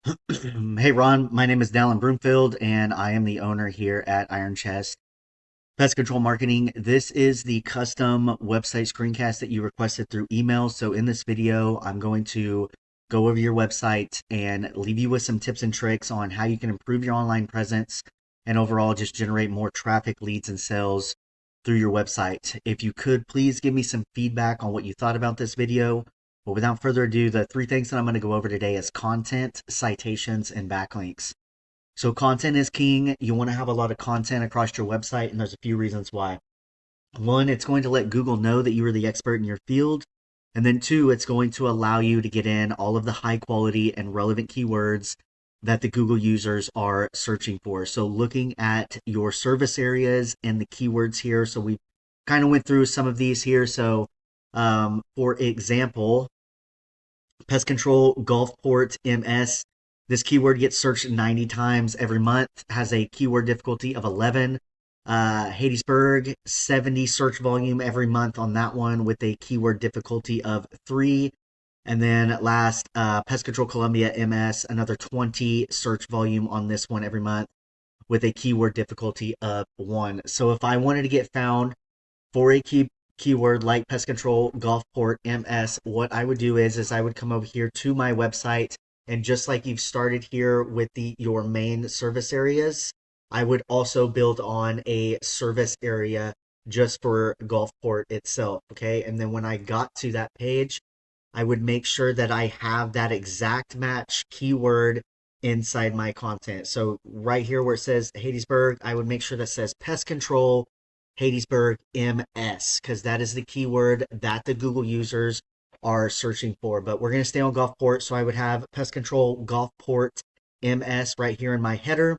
Hey Ron, my name is Dallin Broomfield, and I am the owner here at Iron Chest Pest Control Marketing. This is the custom website screencast that you requested through email. So, in this video, I'm going to go over your website and leave you with some tips and tricks on how you can improve your online presence and overall just generate more traffic, leads, and sales through your website. If you could please give me some feedback on what you thought about this video. But without further ado, the three things that I'm going to go over today is content, citations, and backlinks. So content is king. You want to have a lot of content across your website, and there's a few reasons why. One, it's going to let Google know that you are the expert in your field. And then two, it's going to allow you to get in all of the high quality and relevant keywords that the Google users are searching for. So looking at your service areas and the keywords here. So we kind of went through some of these here. So for example, pest control, Gulfport, MS. This keyword gets searched 90 times every month, has a keyword difficulty of 11. Hadesburg, 70 search volume every month on that one with a keyword difficulty of 3. And then last, Pest Control Columbia MS, another 20 search volume on this one every month with a keyword difficulty of 1. So if I wanted to get found for a keyword like pest control, Gulfport, MS, what I would do is I would come over here to my website, and just like you've started here with the your main service areas, I would also build on a service area just for Gulfport itself. Okay. And then when I got to that page, I would make sure that I have that exact match keyword inside my content. So right here where it says Hadesburg, I would make sure that says pest control Hadesburg MS, because that is the keyword that the Google users are searching for. But we're going to stay on Gulfport. So I would have pest control Gulfport MS right here in my header.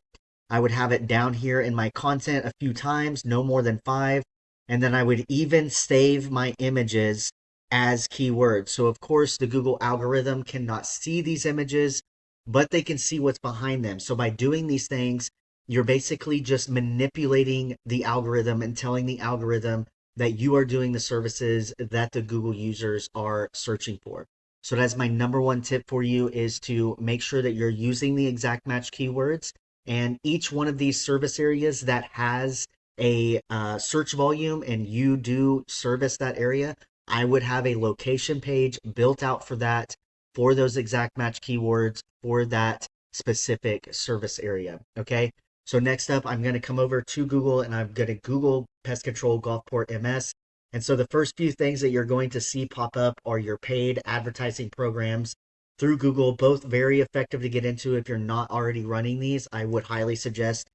I would have it down here in my content a few times, no more than 5. And then I would even save my images as keywords. So, of course, the Google algorithm cannot see these images, but they can see what's behind them. So, by doing these things, you're basically just manipulating the algorithm and telling the algorithm that you are doing the services that the Google users are searching for. So that's my number one tip for you, is to make sure that you're using the exact match keywords. And each one of these service areas that has a search volume and you do service that area, I would have a location page built out for that, for those exact match keywords for that specific service area. Okay. So next up, I'm going to come over to Google and I'm going to Google pest control Gulfport MS. And so the first few things that you're going to see pop up are your paid advertising programs through Google, both very effective to get into. If you're not already running these, I would highly suggest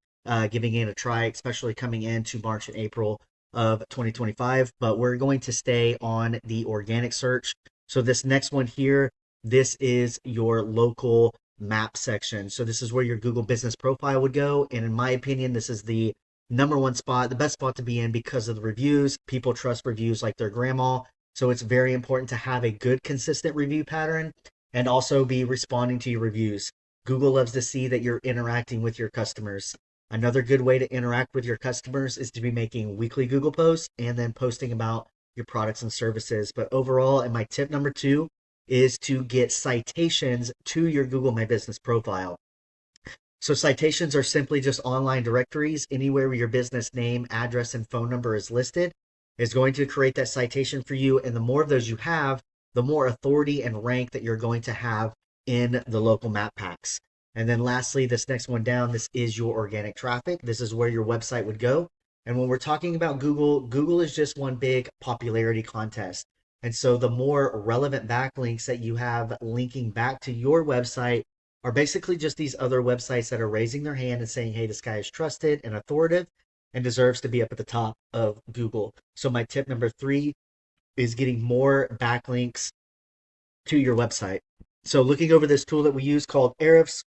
giving it a try, especially coming into March and April of 2025. But we're going to stay on the organic search. So this next one here, this is your local map section. So this is where your Google business profile would go. And in my opinion, this is the number one spot, the best spot to be in because of the reviews. People trust reviews like their grandma. So it's very important to have a good, consistent review pattern and also be responding to your reviews. Google loves to see that you're interacting with your customers. Another good way to interact with your customers is to be making weekly Google posts and then posting about your products and services. But overall, and my tip number 2 is to get citations to your Google My Business profile. So citations are simply just online directories. Anywhere where your business name, address, and phone number is listed is going to create that citation for you. And the more of those you have, the more authority and rank that you're going to have in the local map packs. And then lastly, this next one down, this is your organic traffic. This is where your website would go. And when we're talking about Google, Google is just one big popularity contest. And so the more relevant backlinks that you have linking back to your website are basically just these other websites that are raising their hand and saying, hey, this guy is trusted and authoritative and deserves to be up at the top of Google. So my tip number 3 is getting more backlinks to your website. So looking over this tool that we use called Ahrefs,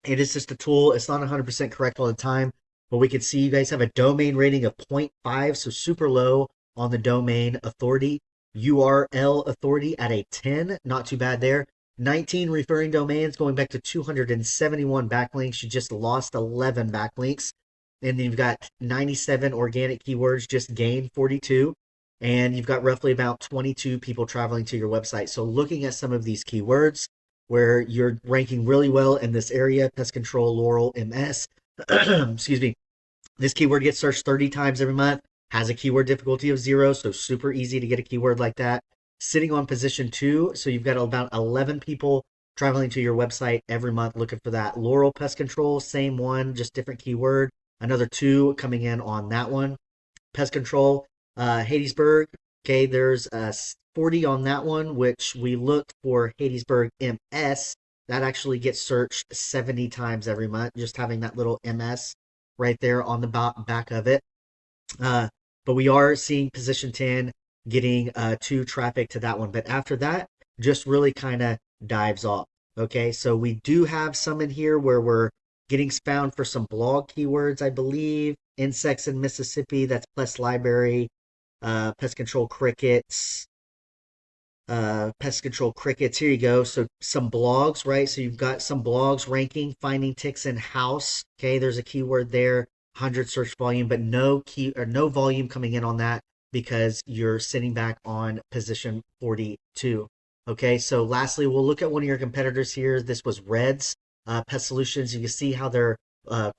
it is just a tool. It's not 100% correct all the time, but we can see you guys have a domain rating of 0.5, so super low on the domain authority. URL authority at a 10, not too bad there. 19 referring domains, going back to 271 backlinks. You just lost 11 backlinks. And then you've got 97 organic keywords, just gained 42. And you've got roughly about 22 people traveling to your website. So looking at some of these keywords, where you're ranking really well in this area, pest control, Laurel, MS. Excuse me. This keyword gets searched 30 times every month, has a keyword difficulty of 0, so super easy to get a keyword like that. Sitting on position 2, so you've got about 11 people traveling to your website every month looking for that. Laurel Pest Control, same one, just different keyword. Another 2 coming in on that one. Pest Control, Hadesburg. Okay, there's 40 on that one, which we looked for Hadesburg MS. That actually gets searched 70 times every month, just having that little MS right there on the back of it. Uh, but we are seeing position 10 getting to traffic to that one. But after that, just really kind of dives off. Okay, so we do have some in here where we're getting found for some blog keywords, I believe. Insects in Mississippi, that's Pest Library, Pest Control Crickets, pest control crickets. Here you go. So some blogs, right? So you've got some blogs ranking, finding ticks in house. Okay, there's a keyword there, 100 search volume, but no key or no volume coming in on that because you're sitting back on position 42. Okay, so lastly, we'll look at one of your competitors here. This was Reds Pest Solutions. You can see how they're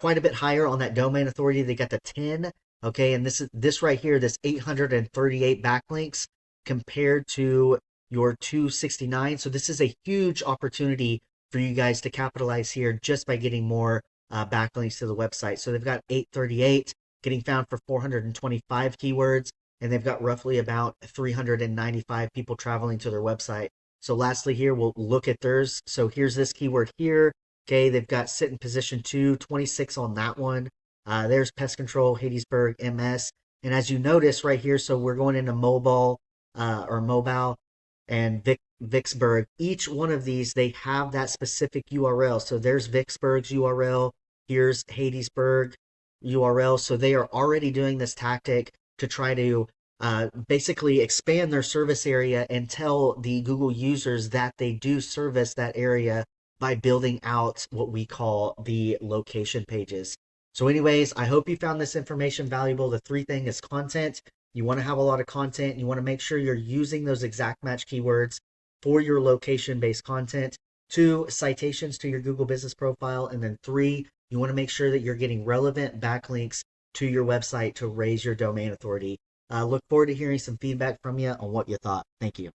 quite a bit higher on that domain authority. They got the 10. Okay, and this right here, this 838 backlinks compared to your 269. So this is a huge opportunity for you guys to capitalize here just by getting more backlinks to the website. So they've got 838 getting found for 425 keywords, and they've got roughly about 395 people traveling to their website. So lastly here, we'll look at theirs. So here's this keyword here. Okay, they've got sit in position 2, 26 on that one. There's pest control, Hadesburg, MS. And as you notice right here, so we're going into mobile or mobile and Vicksburg. Each one of these, they have that specific URL. So there's Vicksburg's URL. Here's Hadesburg URL. So they are already doing this tactic to try to basically expand their service area and tell the Google users that they do service that area by building out what we call the location pages. So, anyways, I hope you found this information valuable. The three thing is content. You want to have a lot of content. You want to make sure you're using those exact match keywords for your location based content. 2, citations to your Google business profile. And then 3, you want to make sure that you're getting relevant backlinks to your website to raise your domain authority. Look forward to hearing some feedback from you on what you thought. Thank you.